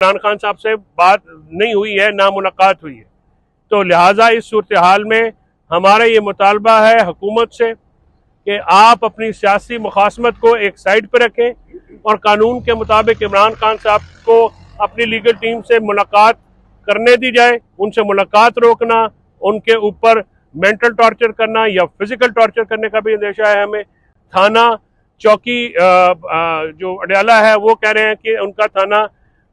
इमरान खान साहब से बात नहीं हुई है, ना मुलाकात हुई है। तो लिहाजा इस सूरत हाल में हमारा ये मुतालबा है हुकूमत से कि आप अपनी सियासी मुखासमत को एक साइड पर रखें और कानून के मुताबिक इमरान खान साहब को अपनी लीगल टीम से मुलाकात करने दी जाए। उनसे मुलाकात रोकना, उनके ऊपर मेंटल टॉर्चर करना या फिजिकल टॉर्चर करने का भी अंदेशा है हमें। थाना चौकी जो अडयाला है वो कह रहे हैं कि उनका थाना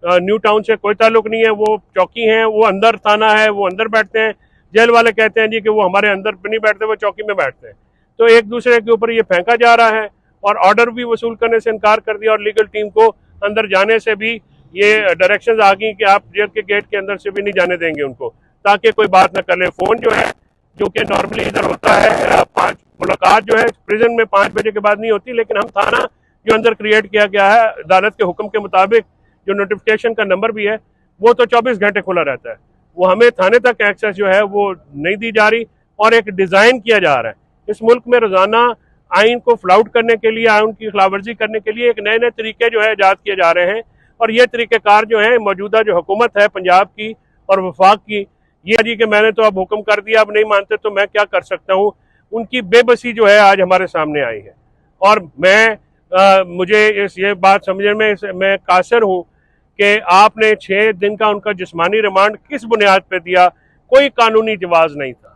न्यू टाउन से कोई ताल्लुक नहीं है, वो चौकी है, वो अंदर थाना है, वो अंदर बैठते हैं। जेल वाले कहते हैं जी कि वो हमारे अंदर नहीं बैठते, वो चौकी में बैठते हैं। तो एक दूसरे के ऊपर ये फेंका जा रहा है और ऑर्डर भी वसूल करने से इनकार कर दिया और लीगल टीम को अंदर जाने से भी ये डायरेक्शंस आ गई कि आप जेल के गेट के अंदर से भी नहीं जाने देंगे उनको, ताकि कोई बात ना कर ले। फोन जो है, जो कि नॉर्मली इधर होता है, 5 मुलाकात जो है प्रिजन में 5 बजे के बाद नहीं होती, लेकिन हम थाना जो अंदर क्रिएट किया गया है अदालत के हुक्म के मुताबिक, जो नोटिफिकेशन का नंबर भी है वो तो 24 घंटे खुला रहता है। वो हमें थाने तक एक्सेस जो है वो नहीं दी जा रही और एक डिजाइन किया जा रहा है इस मुल्क में रोजाना आइन को फ्लाउट करने के लिए, आइन की खिलाफवर्जी करने के लिए एक नए नए तरीके जो है ईजाद किए जा रहे हैं। और ये तरीक़ेकार जो है मौजूदा जो हुकूमत है पंजाब की और वफाक की, ये जी कि मैंने तो अब हुक्म कर दिया, अब नहीं मानते तो मैं क्या कर सकता हूँ, उनकी बेबसी जो है आज हमारे सामने आई है। और मुझे ये बात समझने में मैं कासिर हूँ कि आपने 6 दिन का उनका जिस्मानी रिमांड किस बुनियाद पे दिया, कोई कानूनी जवाज नहीं था।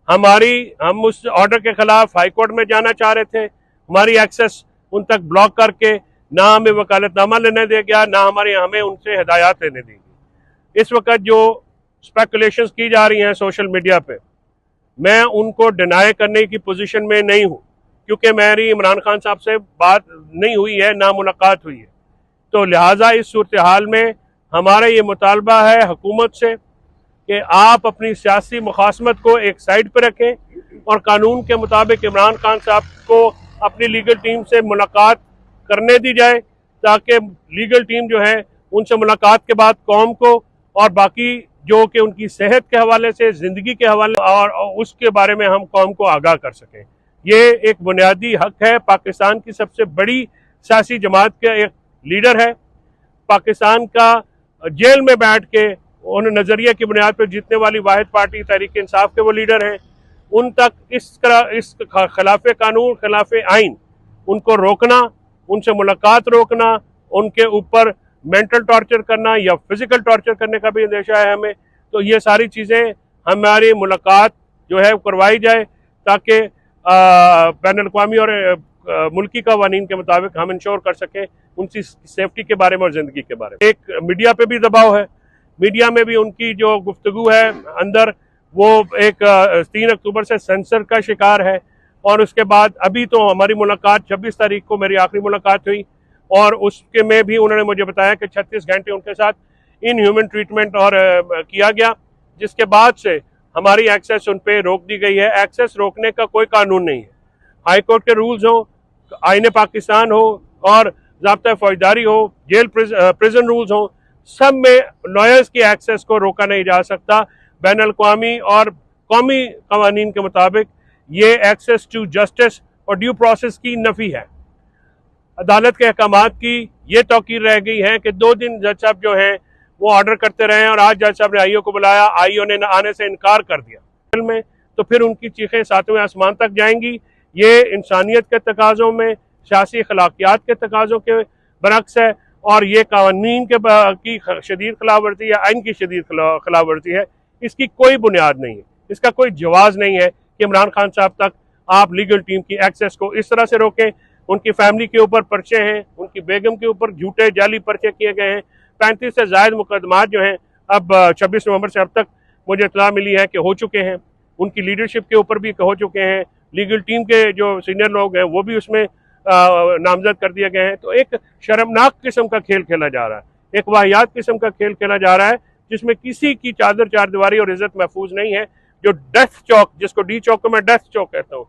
हम उस ऑर्डर के खिलाफ हाई कोर्ट में जाना चाह रहे थे, हमारी एक्सेस उन तक ब्लॉक करके ना हमें वकालतनामा लेने दे गया, ना हमें उनसे हिदायत लेने दी गई। इस वक्त जो स्पेकुलेशंस की जा रही हैं सोशल मीडिया पे, मैं उनको डिनाई करने की पोजीशन में नहीं हूँ, क्योंकि मेरी इमरान खान साहब से बात नहीं हुई है, ना मुलाकात हुई है। तो लिहाजा इस सूरत हाल में हमारा ये मुतालबा है हुकूमत से कि आप अपनी सियासी मुखासमत को एक साइड पर रखें और कानून के मुताबिक इमरान खान साहब को अपनी लीगल टीम से मुलाकात करने दी जाए, ताकि लीगल टीम जो है उनसे मुलाकात के बाद कौम को और बाकी जो कि उनकी सेहत के हवाले से, ज़िंदगी के हवाले और उसके बारे में हम कौम को आगाह कर सकें। ये एक बुनियादी हक है। पाकिस्तान की सबसे बड़ी सियासी जमात का एक लीडर है, पाकिस्तान का जेल में बैठ के उन नज़रिए की बुनियाद पर जीतने वाली वाहिद पार्टी तहरीक इंसाफ के वो लीडर हैं। उन तक इस खिलाफ कानून, खिलाफ आइन उनको रोकना, उनसे मुलाकात रोकना, उनके ऊपर मेंटल टॉर्चर करना या फिजिकल टॉर्चर करने का भी अंदेशा है हमें। तो ये सारी चीज़ें हमारी मुलाकात जो है करवाई जाए, ताकि बैनुल अक़वामी और मुल्की कवानीन के मुताबिक हम इंश्योर कर सकें उनकी सेफ्टी के बारे में और ज़िंदगी के बारे में। एक मीडिया पे भी दबाव है, मीडिया में भी उनकी जो गुफ्तगू है अंदर, वो एक 3 अक्टूबर से सेंसर का शिकार है। और उसके बाद अभी तो हमारी मुलाकात 26 तारीख को मेरी आखिरी मुलाकात हुई और उसके में भी उन्होंने मुझे बताया कि 36 घंटे उनके साथ इनह्यूमन ट्रीटमेंट और किया गया, जिसके बाद से हमारी एक्सेस उन पर रोक दी गई है। एक्सेस रोकने का कोई कानून नहीं है। हाई कोर्ट के रूल्स हो, आईने पाकिस्तान हो और ज़ाब्ता फौजदारी हो, जेल प्रिजन रूल्स हो, सब में लॉयर्स की एक्सेस को रोका नहीं जा सकता। बैनुल अक़वामी और कौमी कवानीन के मुताबिक ये एक्सेस टू जस्टिस और ड्यू प्रोसेस की नफ़ी है। अदालत के अहकामात की ये तौकीर रह गई है कि 2 दिन जज साहब जो हैं वो ऑर्डर करते रहे और आज जज साहब ने आईओ को बुलाया, आईओ ने आने से इनकार कर दिया में, तो फिर उनकी चीखें 7वें आसमान तक जाएंगी। ये इंसानियत के तकाज़ों में, सियासी अखलाकियात के तकाज़ों के बरक्स है और ये कानून की शदीद खिलाफवर्जी या आइन की शदीद खिलाफवर्जी है। इसकी कोई बुनियाद नहीं है, इसका कोई जवाज़ नहीं है कि इमरान खान साहब तक आप लीगल टीम की एक्सेस को इस तरह से रोकें। उनकी फैमिली के ऊपर पर्चे हैं, उनकी बेगम के ऊपर झूठे जाली पर्चे किए गए हैं। 35 से ज़ायद मुकदमात जो हैं अब 26 नवंबर से अब तक मुझे इत्तला मिली है कि हो चुके हैं। उनकी लीडरशिप के ऊपर भी हो चुके हैं। लीगल टीम के जो सीनियर लोग हैं वो भी उसमें नामजद कर दिए गए हैं। तो एक शर्मनाक किस्म का खेल खेला जा रहा है, एक वाहियात किस्म का खेल खेला जा रहा है, जिसमें किसी की चादर चारदीवारी और इज्जत महफूज नहीं है। जो डेथ चौक, जिसको डी चौक को मैं डेथ चौक कहता हूँ,